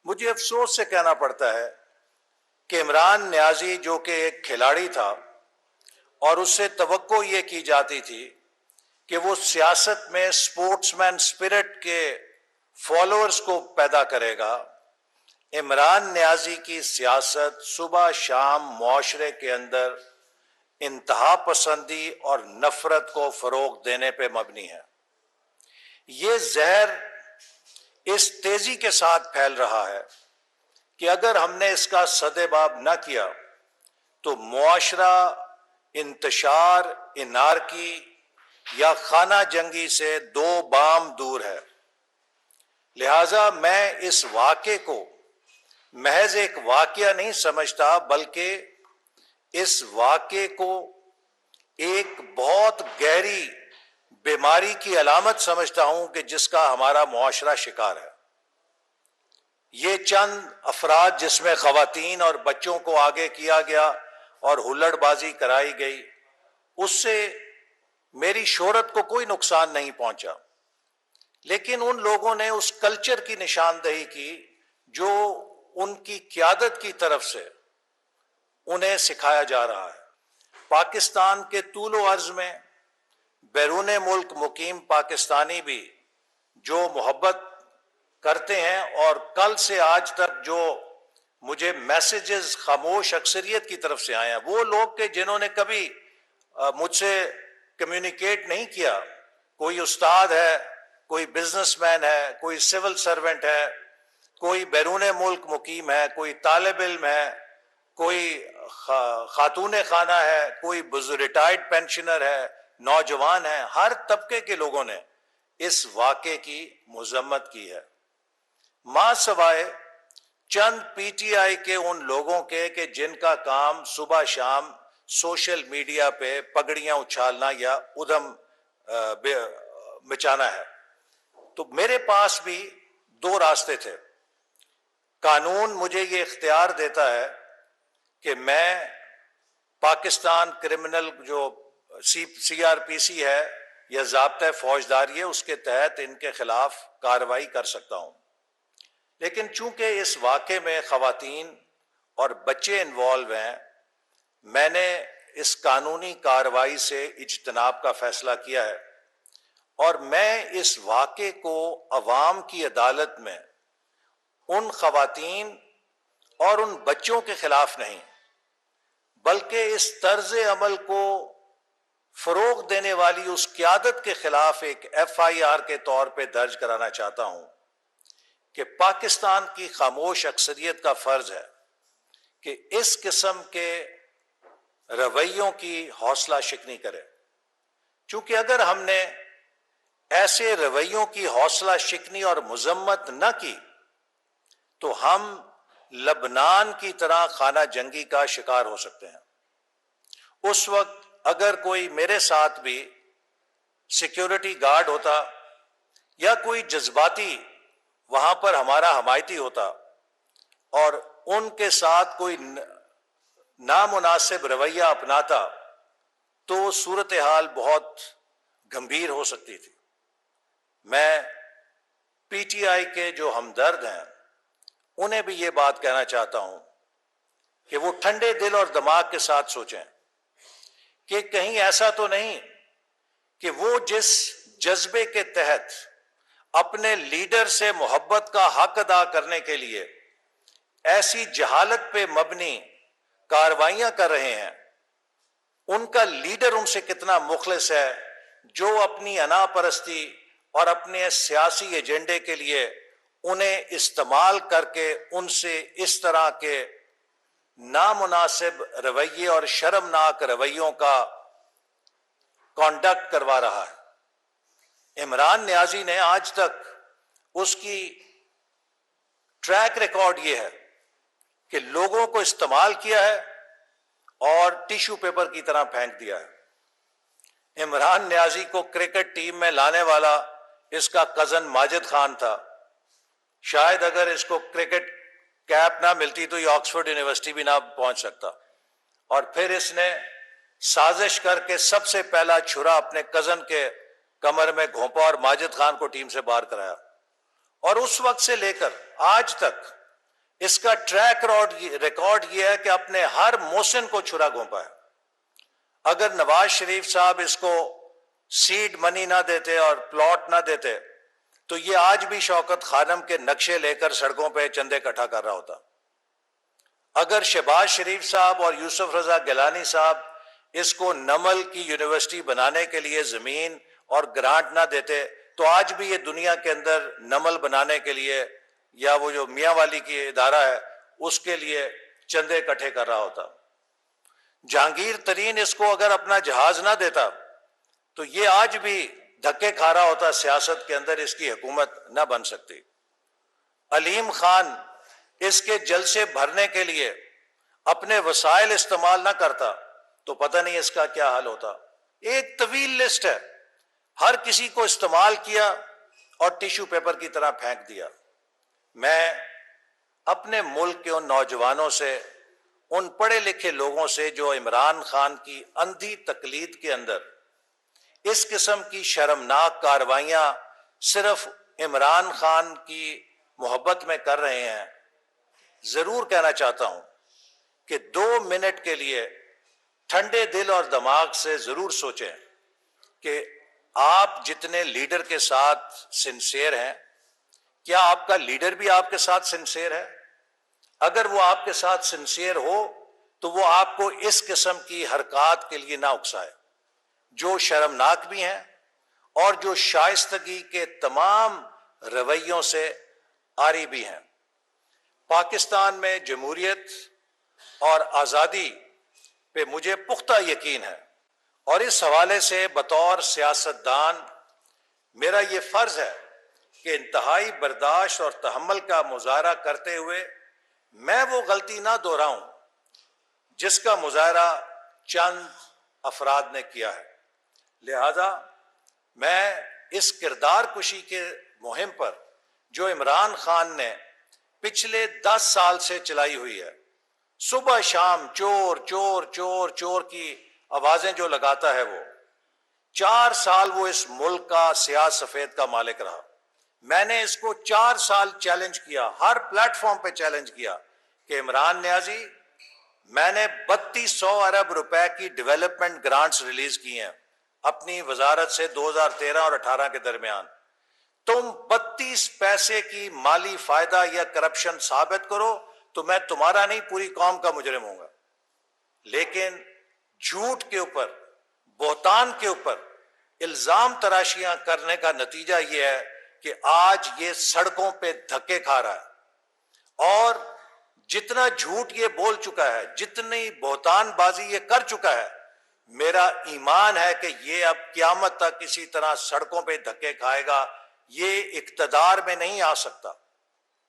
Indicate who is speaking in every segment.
Speaker 1: مجھے افسوس سے کہنا پڑتا ہے کہ عمران نیازی جو کہ ایک کھلاڑی تھا اور اس سے توقع یہ کی جاتی تھی کہ وہ سیاست میں سپورٹس مین سپرٹ کے فالوورز کو پیدا کرے گا، عمران نیازی کی سیاست صبح شام معاشرے کے اندر انتہا پسندی اور نفرت کو فروغ دینے پہ مبنی ہے۔ یہ زہر اس تیزی کے ساتھ پھیل رہا ہے کہ اگر ہم نے اس کا سدباب نہ کیا تو معاشرہ انتشار انارکی یا خانہ جنگی سے دو بام دور ہے۔ لہٰذا میں اس واقعے کو محض ایک واقعہ نہیں سمجھتا، بلکہ اس واقعے کو ایک بہت گہری بیماری کی علامت سمجھتا ہوں کہ جس کا ہمارا معاشرہ شکار ہے۔ یہ چند افراد جس میں خواتین اور بچوں کو آگے کیا گیا اور ہلڑ بازی کرائی گئی، اس سے میری شہرت کو کوئی نقصان نہیں پہنچا، لیکن ان لوگوں نے اس کلچر کی نشاندہی کی جو ان کی قیادت کی طرف سے انہیں سکھایا جا رہا ہے۔ پاکستان کے طول و عرض میں بیرون ملک مقیم پاکستانی بھی جو محبت کرتے ہیں، اور کل سے آج تک جو مجھے میسیجز خاموش اکثریت کی طرف سے آئے ہیں، وہ لوگ کہ جنہوں نے کبھی مجھ سے کمیونیکیٹ نہیں کیا، کوئی استاد ہے، کوئی بزنس مین ہے، کوئی سول سرونٹ ہے، کوئی بیرون ملک مقیم ہے، کوئی طالب علم ہے، کوئی خاتون خانہ ہے، کوئی ریٹائرڈ پینشنر ہے، نوجوان ہے، ہر طبقے کے لوگوں نے اس واقعے کی مذمت کی ہے، ماں سوائے چند پی ٹی آئی کے ان لوگوں کے کہ جن کا کام صبح شام سوشل میڈیا پہ پگڑیاں اچھالنا یا ادھم مچانا ہے۔ تو میرے پاس بھی دو راستے تھے۔ قانون مجھے یہ اختیار دیتا ہے کہ میں پاکستان کرمنل جو سی آر پی سی ہے یا ضابطۂ فوجداری ہے، اس کے تحت ان کے خلاف کارروائی کر سکتا ہوں، لیکن چونکہ اس واقعے میں خواتین اور بچے انوالو ہیں، میں نے اس قانونی کارروائی سے اجتناب کا فیصلہ کیا ہے، اور میں اس واقعے کو عوام کی عدالت میں ان خواتین اور ان بچوں کے خلاف نہیں، بلکہ اس طرز عمل کو فروغ دینے والی اس قیادت کے خلاف ایک ایف آئی آر کے طور پہ درج کرانا چاہتا ہوں کہ پاکستان کی خاموش اکثریت کا فرض ہے کہ اس قسم کے رویوں کی حوصلہ شکنی کرے، چونکہ اگر ہم نے ایسے رویوں کی حوصلہ شکنی اور مذمت نہ کی تو ہم لبنان کی طرح خانہ جنگی کا شکار ہو سکتے ہیں۔ اس وقت اگر کوئی میرے ساتھ بھی سیکیورٹی گارڈ ہوتا یا کوئی جذباتی وہاں پر ہمارا حمایتی ہوتا اور ان کے ساتھ کوئی نامناسب رویہ اپناتا تو صورتحال بہت گمبھیر ہو سکتی تھی۔ میں پی ٹی آئی کے جو ہمدرد ہیں انہیں بھی یہ بات کہنا چاہتا ہوں کہ وہ ٹھنڈے دل اور دماغ کے ساتھ سوچیں کہ کہیں ایسا تو نہیں کہ وہ جس جذبے کے تحت اپنے لیڈر سے محبت کا حق ادا کرنے کے لیے ایسی جہالت پہ مبنی کارروائیاں کر رہے ہیں، ان کا لیڈر ان سے کتنا مخلص ہے جو اپنی انا پرستی اور اپنے سیاسی ایجنڈے کے لیے انہیں استعمال کر کے ان سے اس طرح کے نامناسب رویے اور شرمناک رویوں کا کانڈکٹ کروا رہا ہے۔ عمران نیازی نے آج تک اس کی ٹریک ریکارڈ یہ ہے کہ لوگوں کو استعمال کیا ہے اور ٹیشو پیپر کی طرح پھینک دیا ہے۔ عمران نیازی کو کرکٹ ٹیم میں لانے والا اس کا کزن ماجد خان تھا، شاید اگر اس کو کرکٹ کیپ نہ ملتی تو یہ آکسفورڈ یونیورسٹی بھی نہ پہنچ سکتا، اور پھر اس نے سازش کر کے سب سے پہلا چھرا اپنے کزن کے کمر میں گھونپا اور ماجد خان کو ٹیم سے باہر کرایا، اور اس وقت سے لے کر آج تک اس کا ٹریک ریکارڈ یہ ہے کہ اپنے ہر محسن کو چھرا گھونپا ہے۔ اگر نواز شریف صاحب اس کو سیڈ منی نہ دیتے اور پلاٹ نہ دیتے تو یہ آج بھی شوکت خانم کے نقشے لے کر سڑکوں پہ چندے اکٹھا کر رہا ہوتا۔ اگر شہباز شریف صاحب اور یوسف رضا گیلانی صاحب اس کو نمل کی یونیورسٹی بنانے کے لیے زمین اور گرانٹ نہ دیتے تو آج بھی یہ دنیا کے اندر نمل بنانے کے لیے یا وہ جو میاں والی کی ادارہ ہے اس کے لیے چندے اکٹھے کر رہا ہوتا۔ جہانگیر ترین اس کو اگر اپنا جہاز نہ دیتا تو یہ آج بھی دھکے کھا رہا ہوتا، سیاست کے اندر اس کی حکومت نہ بن سکتی۔ علیم خان اس کے جلسے بھرنے کے لیے اپنے وسائل استعمال نہ کرتا تو پتہ نہیں اس کا کیا حال ہوتا۔ ایک طویل لسٹ ہے، ہر کسی کو استعمال کیا اور ٹیشو پیپر کی طرح پھینک دیا۔ میں اپنے ملک کے ان نوجوانوں سے، ان پڑھے لکھے لوگوں سے جو عمران خان کی اندھی تقلید کے اندر اس قسم کی شرمناک کارروائیاں صرف عمران خان کی محبت میں کر رہے ہیں، ضرور کہنا چاہتا ہوں کہ 2 منٹ کے لیے ٹھنڈے دل اور دماغ سے ضرور سوچیں کہ آپ جتنے لیڈر کے ساتھ سنسیئر ہیں، کیا آپ کا لیڈر بھی آپ کے ساتھ سنسیئر ہے؟ اگر وہ آپ کے ساتھ سنسیئر ہو تو وہ آپ کو اس قسم کی حرکات کے لیے نہ اکسائے جو شرمناک بھی ہیں اور جو شائستگی کے تمام رویوں سے عاری بھی ہیں۔ پاکستان میں جمہوریت اور آزادی پہ مجھے پختہ یقین ہے، اور اس حوالے سے بطور سیاستدان میرا یہ فرض ہے کہ انتہائی برداشت اور تحمل کا مظاہرہ کرتے ہوئے میں وہ غلطی نہ دہراؤں جس کا مظاہرہ چند افراد نے کیا ہے۔ لہذا میں اس کردار کشی کے مہم پر جو عمران خان نے پچھلے 10 سال سے چلائی ہوئی ہے، صبح شام چور چور چور چور کی آوازیں جو لگاتا ہے، وہ 4 سال وہ اس ملک کا سیاہ سفید کا مالک رہا۔ میں نے اس کو 4 سال چیلنج کیا، ہر پلیٹ فارم پہ چیلنج کیا کہ عمران نیازی، میں نے 3200 ارب روپے کی ڈیولپمنٹ گرانٹس ریلیز کی ہیں اپنی وزارت سے 2013 اور 18 کے درمیان، تم 32 پیسے کی مالی فائدہ یا کرپشن ثابت کرو تو میں تمہارا نہیں پوری قوم کا مجرم ہوں گا۔ لیکن جھوٹ کے اوپر، بہتان کے اوپر الزام تراشیاں کرنے کا نتیجہ یہ ہے کہ آج یہ سڑکوں پہ دھکے کھا رہا ہے، اور جتنا جھوٹ یہ بول چکا ہے، جتنی بہتان بازی یہ کر چکا ہے، میرا ایمان ہے کہ یہ اب قیامت تک اسی طرح سڑکوں پہ دھکے کھائے گا، یہ اقتدار میں نہیں آ سکتا۔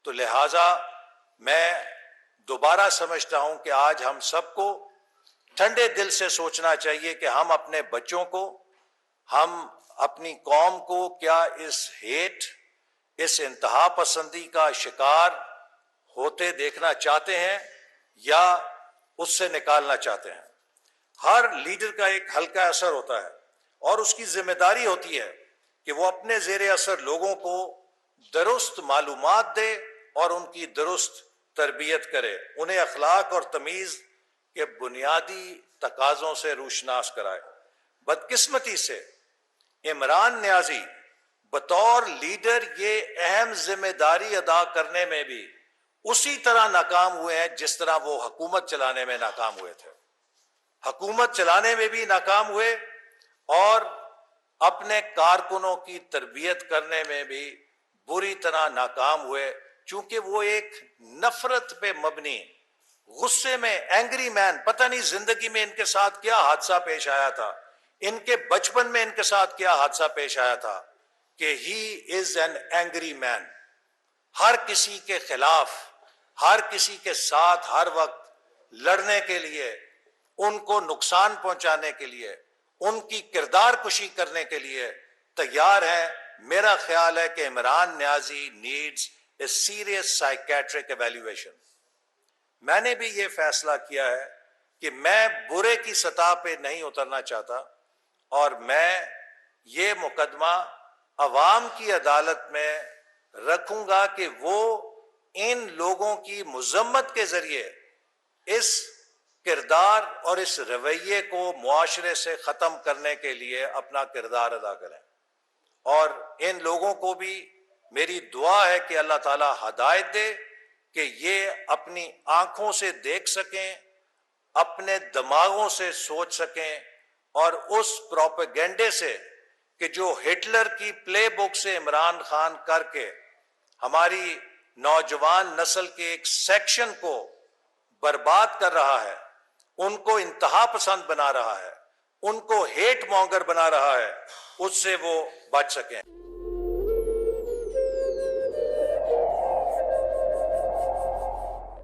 Speaker 1: تو لہٰذا میں دوبارہ سمجھتا ہوں کہ آج ہم سب کو ٹھنڈے دل سے سوچنا چاہیے کہ ہم اپنے بچوں کو، ہم اپنی قوم کو کیا اس ہیٹ، اس انتہا پسندی کا شکار ہوتے دیکھنا چاہتے ہیں یا اس سے نکالنا چاہتے ہیں۔ ہر لیڈر کا ایک ہلکا اثر ہوتا ہے اور اس کی ذمہ داری ہوتی ہے کہ وہ اپنے زیر اثر لوگوں کو درست معلومات دے اور ان کی درست تربیت کرے، انہیں اخلاق اور تمیز کے بنیادی تقاضوں سے روشناس کرائے۔ بدقسمتی سے عمران نیازی بطور لیڈر یہ اہم ذمہ داری ادا کرنے میں بھی اسی طرح ناکام ہوئے ہیں جس طرح وہ حکومت چلانے میں ناکام ہوئے تھے۔ حکومت چلانے میں بھی ناکام ہوئے اور اپنے کارکنوں کی تربیت کرنے میں بھی بری طرح ناکام ہوئے، چونکہ وہ ایک نفرت پہ مبنی، غصے میں، اینگری مین، پتہ نہیں زندگی میں ان کے ساتھ کیا حادثہ پیش آیا تھا، ان کے بچپن میں ان کے ساتھ کیا حادثہ پیش آیا تھا کہ ہی از این اینگری مین، ہر کسی کے خلاف، ہر کسی کے ساتھ ہر وقت لڑنے کے لیے، ان کو نقصان پہنچانے کے لیے، ان کی کردار کشی کرنے کے لیے تیار ہیں۔ میرا خیال ہے کہ Imran Niazi needs a serious psychiatric evaluation. میں نے بھی یہ فیصلہ کیا ہے کہ میں برے کی سطح پہ نہیں اترنا چاہتا، اور میں یہ مقدمہ عوام کی عدالت میں رکھوں گا کہ وہ ان لوگوں کی مذمت کے ذریعے اس کردار اور اس رویے کو معاشرے سے ختم کرنے کے لیے اپنا کردار ادا کریں. اور ان لوگوں کو بھی میری دعا ہے کہ اللہ تعالیٰ ہدایت دے کہ یہ اپنی آنکھوں سے دیکھ سکیں، اپنے دماغوں سے سوچ سکیں، اور اس پروپیگنڈے سے کہ جو ہٹلر کی پلے بک سے عمران خان کر کے ہماری نوجوان نسل کے ایک سیکشن کو برباد کر رہا ہے، ان کو انتہا پسند بنا رہا ہے، ان کو ہیٹ مونگر بنا رہا ہے، اس سے وہ بچ سکیں.